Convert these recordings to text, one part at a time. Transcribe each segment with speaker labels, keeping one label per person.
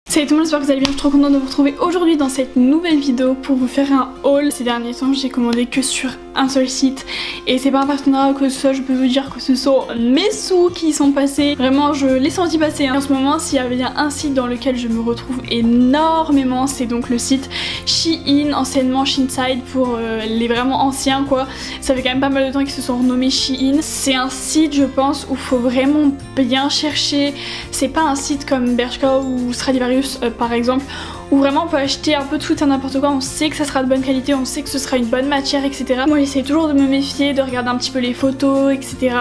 Speaker 1: Salut tout le monde, j'espère que vous allez bien, je suis trop contente de vous retrouver aujourd'hui dans cette nouvelle vidéo pour vous faire un haul. Ces derniers temps j'ai commandé que sur un seul site et c'est pas un partenariat que ce soit, je peux vous dire que ce sont mes sous qui sont passés. Vraiment je l'ai senti passer hein. En ce moment s'il y avait bien un site dans lequel je me retrouve énormément, c'est donc le site Shein, anciennement Shinside pour les vraiment anciens quoi. Ça fait quand même pas mal de temps qu'ils se sont renommés Shein. C'est un site je pense où faut vraiment bien chercher. C'est pas un site comme Bershka ou Stradivarius par exemple, où vraiment on peut acheter un peu tout et n'importe quoi, on sait que ça sera de bonne qualité, on sait que ce sera une bonne matière, etc. Moi j'essaie toujours de me méfier, de regarder un petit peu les photos, etc.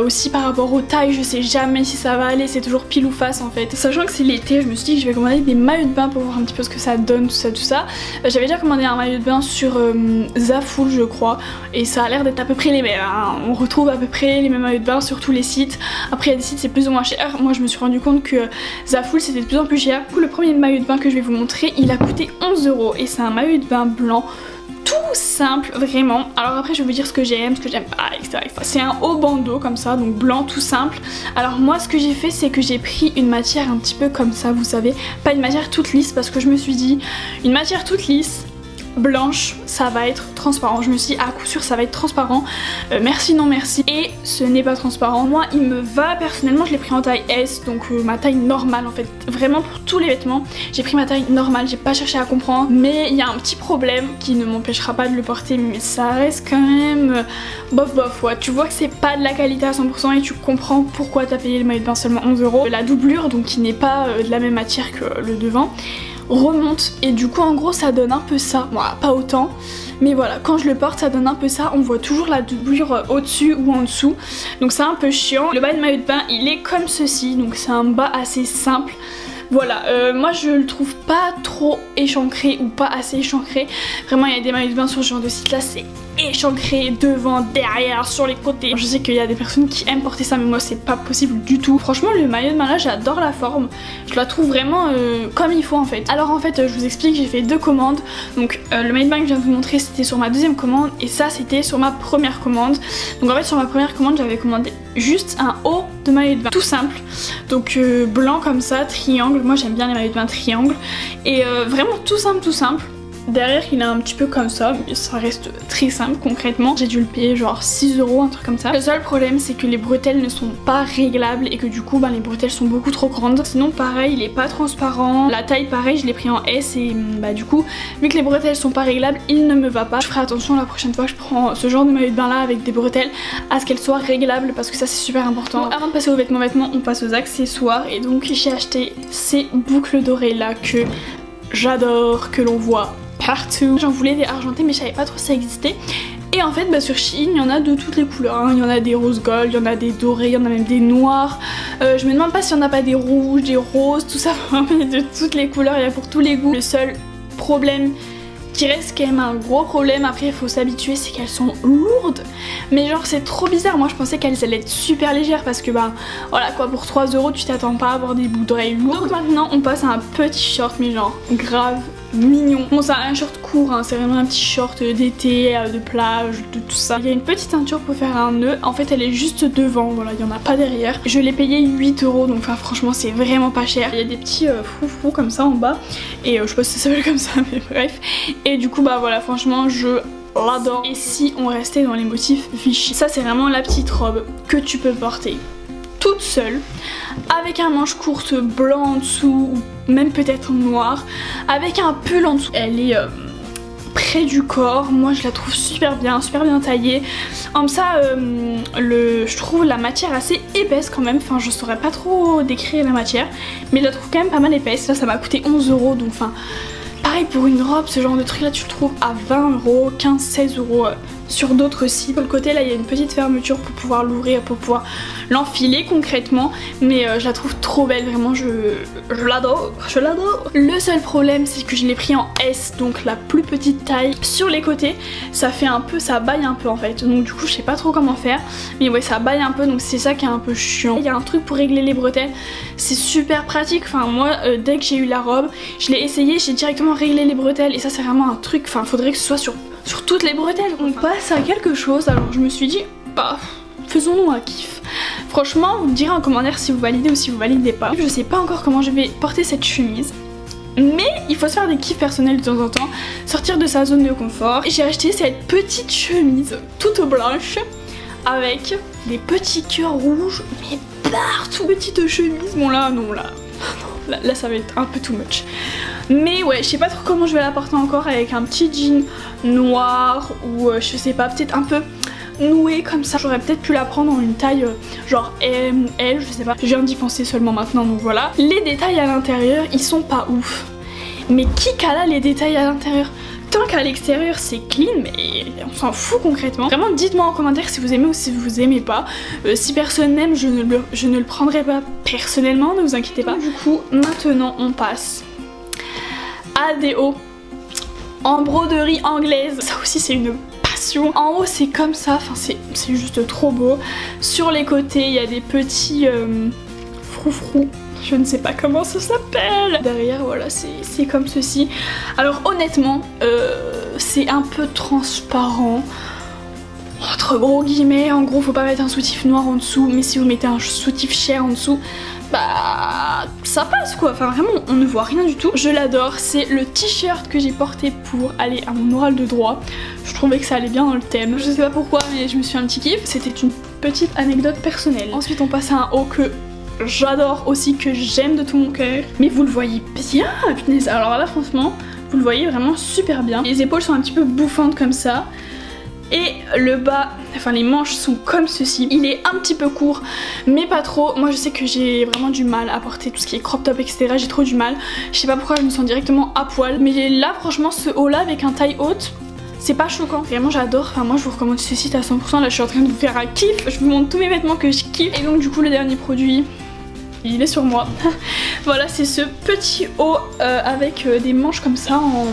Speaker 1: Aussi par rapport aux tailles, je sais jamais si ça va aller, c'est toujours pile ou face en fait. Sachant que c'est l'été, je me suis dit que je vais commander des maillots de bain pour voir un petit peu ce que ça donne, tout ça. J'avais déjà commandé un maillot de bain sur Zaful je crois, et ça a l'air d'être à peu près les mêmes, hein. On retrouve à peu près les mêmes maillots de bain sur tous les sites. Après il y a des sites c'est plus ou moins cher, moi je me suis rendu compte que Zaful c'était de plus en plus cher. Du coup le premier maillot de bain que je vais vous montrer, il a coûté 11 € et c'est un maillot de bain blanc tout simple vraiment. Alors après je vais vous dire ce que j'aime, ce que j'aime pas, etc. C'est un haut bandeau comme ça, donc blanc tout simple. Alors moi ce que j'ai fait c'est que j'ai pris une matière un petit peu comme ça, vous savez, pas une matière toute lisse parce que je me suis dit une matière toute lisse blanche ça va être transparent, je me suis dit à coup sûr ça va être transparent, merci non merci, et ce n'est pas transparent. Moi il me va personnellement, je l'ai pris en taille S, donc ma taille normale en fait, vraiment pour tous les vêtements j'ai pris ma taille normale, j'ai pas cherché à comprendre, mais il y a un petit problème qui ne m'empêchera pas de le porter, mais ça reste quand même bof bof, ouais, tu vois que c'est pas de la qualité à 100% et tu comprends pourquoi t'as payé le maillot de bain seulement 11 €. La doublure donc qui n'est pas de la même matière que le devant remonte et du coup en gros ça donne un peu ça, bon pas autant mais voilà quand je le porte ça donne un peu ça, on voit toujours la doublure au-dessus ou en dessous donc c'est un peu chiant. Le bas de maillot de bain il est comme ceci, donc c'est un bas assez simple. Voilà, moi je le trouve pas trop échancré ou pas assez échancré. Vraiment il y a des maillots de bain sur ce genre de site là, c'est échancré devant, derrière, sur les côtés. Je sais qu'il y a des personnes qui aiment porter ça mais moi c'est pas possible du tout. Franchement le maillot de bain là j'adore la forme, je la trouve vraiment comme il faut en fait. Alors en fait je vous explique, j'ai fait deux commandes. Donc le maillot de bain que je viens de vous montrer c'était sur ma deuxième commande et ça c'était sur ma première commande. Donc en fait sur ma première commande j'avais commandé juste un haut de maillot de bain tout simple, donc blanc comme ça, triangle, moi j'aime bien les maillots de bain triangle et vraiment tout simple tout simple. Derrière il est un petit peu comme ça, mais ça reste très simple concrètement. J'ai dû le payer genre 6 €, un truc comme ça. Le seul problème c'est que les bretelles ne sont pas réglables et que du coup les bretelles sont beaucoup trop grandes. Sinon pareil il est pas transparent. La taille pareil je l'ai pris en S et du coup vu que les bretelles sont pas réglables il ne me va pas. Je ferai attention la prochaine fois que je prends ce genre de maillot de bain là avec des bretelles à ce qu'elles soient réglables parce que ça c'est super important. Bon, avant de passer aux vêtements on passe aux accessoires et donc j'ai acheté ces boucles dorées là que j'adore, que l'on voit partout. J'en voulais des argentés mais je savais pas trop si ça existait. Et en fait sur Shein il y en a de toutes les couleurs, hein. Il y en a des rose gold, il y en a des dorés, il y en a même des noirs. Je me demande pas s'il y en a pas des rouges, des roses, tout ça, vraiment de toutes les couleurs, il y a pour tous les goûts. Le seul problème qui reste quand même un gros problème, après il faut s'habituer, c'est qu'elles sont lourdes. Mais genre c'est trop bizarre, moi je pensais qu'elles allaient être super légères parce que voilà quoi, pour 3 € tu t'attends pas à avoir des bouts d'oreilles lourdes. Donc maintenant on passe à un petit short mais genre grave mignon. Bon c'est un short court, hein, c'est vraiment un petit short d'été, de plage, de tout ça. Il y a une petite ceinture pour faire un nœud, en fait elle est juste devant, voilà il n'y en a pas derrière. Je l'ai payé 8 € donc franchement c'est vraiment pas cher. Il y a des petits froufrous comme ça en bas et je sais pas si ça s'appelle comme ça mais bref. Et du coup voilà franchement je l'adore. Et si on restait dans les motifs Vichy, ça c'est vraiment la petite robe que tu peux porter toute seule avec un manche courte blanc en dessous ou même peut-être noir avec un pull en dessous. Elle est près du corps, moi je la trouve super bien taillée. Comme ça je trouve la matière assez épaisse quand même, enfin je saurais pas trop décrire la matière mais je la trouve quand même pas mal épaisse. Là ça m'a coûté 11 € donc pareil pour une robe, ce genre de truc là tu le trouves à 20 €, 15, 16 € sur d'autres sites. Sur le côté là il y a une petite fermeture pour pouvoir l'ouvrir, pour pouvoir l'enfiler concrètement, mais je la trouve trop belle, vraiment je l'adore, je l'adore. Le seul problème c'est que je l'ai pris en S, donc la plus petite taille. Sur les côtés ça fait un peu, ça baille un peu en fait, donc du coup je sais pas trop comment faire, mais ouais ça baille un peu donc c'est ça qui est un peu chiant. Il y a un truc pour régler les bretelles, c'est super pratique, enfin moi dès que j'ai eu la robe je l'ai essayé, j'ai directement réglé les bretelles et ça c'est vraiment un truc, enfin faudrait que ce soit sur toutes les bretelles. On passe à quelque chose, alors je me suis dit faisons-nous un kiff. Franchement, vous me direz en commentaire si vous validez ou si vous validez pas. Je sais pas encore comment je vais porter cette chemise. Mais il faut se faire des kiffs personnels de temps en temps, sortir de sa zone de confort. J'ai acheté cette petite chemise toute blanche avec des petits cœurs rouges, mais partout. Petite chemise, bon là, non là. Là ça va être un peu too much. Mais ouais, je sais pas trop comment je vais la porter encore, avec un petit jean noir ou je sais pas, peut-être un peu noué comme ça. J'aurais peut-être pu la prendre en une taille genre M, L, je sais pas. Je viens d'y penser seulement maintenant, donc voilà. Les détails à l'intérieur, ils sont pas ouf. Mais qui cala les détails à l'intérieur? Tant qu'à l'extérieur c'est clean, mais on s'en fout concrètement. Vraiment dites-moi en commentaire si vous aimez ou si vous aimez pas. Si personne n'aime, je ne le prendrai pas personnellement, ne vous inquiétez pas. Du coup maintenant on passe à des hauts en broderie anglaise. Ça aussi c'est une passion. En haut c'est comme ça, enfin c'est juste trop beau. Sur les côtés il y a des petits froufrous. Je ne sais pas comment ça s'appelle. Derrière voilà c'est comme ceci. Alors honnêtement c'est un peu transparent entre gros guillemets. En gros faut pas mettre un soutif noir en dessous, mais si vous mettez un soutif cher en dessous, bah ça passe quoi. Enfin vraiment on ne voit rien du tout. Je l'adore. C'est le t-shirt que j'ai porté pour aller à mon oral de droit. Je trouvais que ça allait bien dans le thème. Je sais pas pourquoi mais je me suis un petit kiff. C'était une petite anecdote personnelle. Ensuite on passe à un haut que j'adore aussi, que j'aime de tout mon cœur. Mais vous le voyez bien, punaise. Alors là franchement, vous le voyez vraiment super bien. Les épaules sont un petit peu bouffantes comme ça. Et le bas, enfin les manches sont comme ceci. Il est un petit peu court, mais pas trop. Moi je sais que j'ai vraiment du mal à porter tout ce qui est crop top etc. J'ai trop du mal. Je sais pas pourquoi je me sens directement à poil. Mais là franchement ce haut là avec un taille haute, c'est pas choquant, vraiment j'adore. Enfin moi je vous recommande ce site à 100%. Là je suis en train de vous faire un kiff. Je vous montre tous mes vêtements que je kiffe. Et donc du coup le dernier produit, il est sur moi. Voilà, c'est ce petit haut avec des manches comme ça en...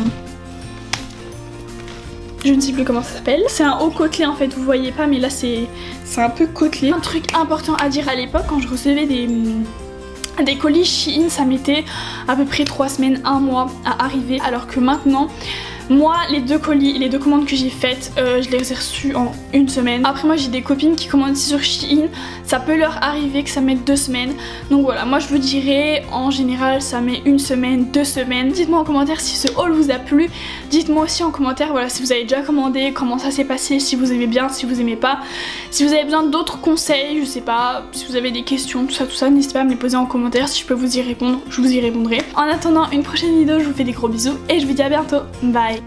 Speaker 1: Je ne sais plus comment ça s'appelle. C'est un haut côtelé en fait, vous voyez pas mais là c'est un peu côtelé. Un truc important à dire, à l'époque quand je recevais des colis Shein, ça mettait à peu près 3 semaines, 1 mois à arriver. Alors que maintenant, moi les deux colis, les deux commandes que j'ai faites, je les ai reçues en 1 semaine. Après moi j'ai des copines qui commandent sur Shein, ça peut leur arriver que ça mette 2 semaines. Donc voilà, moi je vous dirais en général ça met 1 semaine, 2 semaines. Dites-moi en commentaire si ce haul vous a plu. Dites-moi aussi en commentaire voilà, si vous avez déjà commandé, comment ça s'est passé, si vous aimez bien, si vous aimez pas. Si vous avez besoin d'autres conseils, je sais pas, si vous avez des questions, tout ça, n'hésitez pas à me les poser en commentaire. Si je peux vous y répondre, je vous y répondrai. En attendant une prochaine vidéo, je vous fais des gros bisous et je vous dis à bientôt. Bye.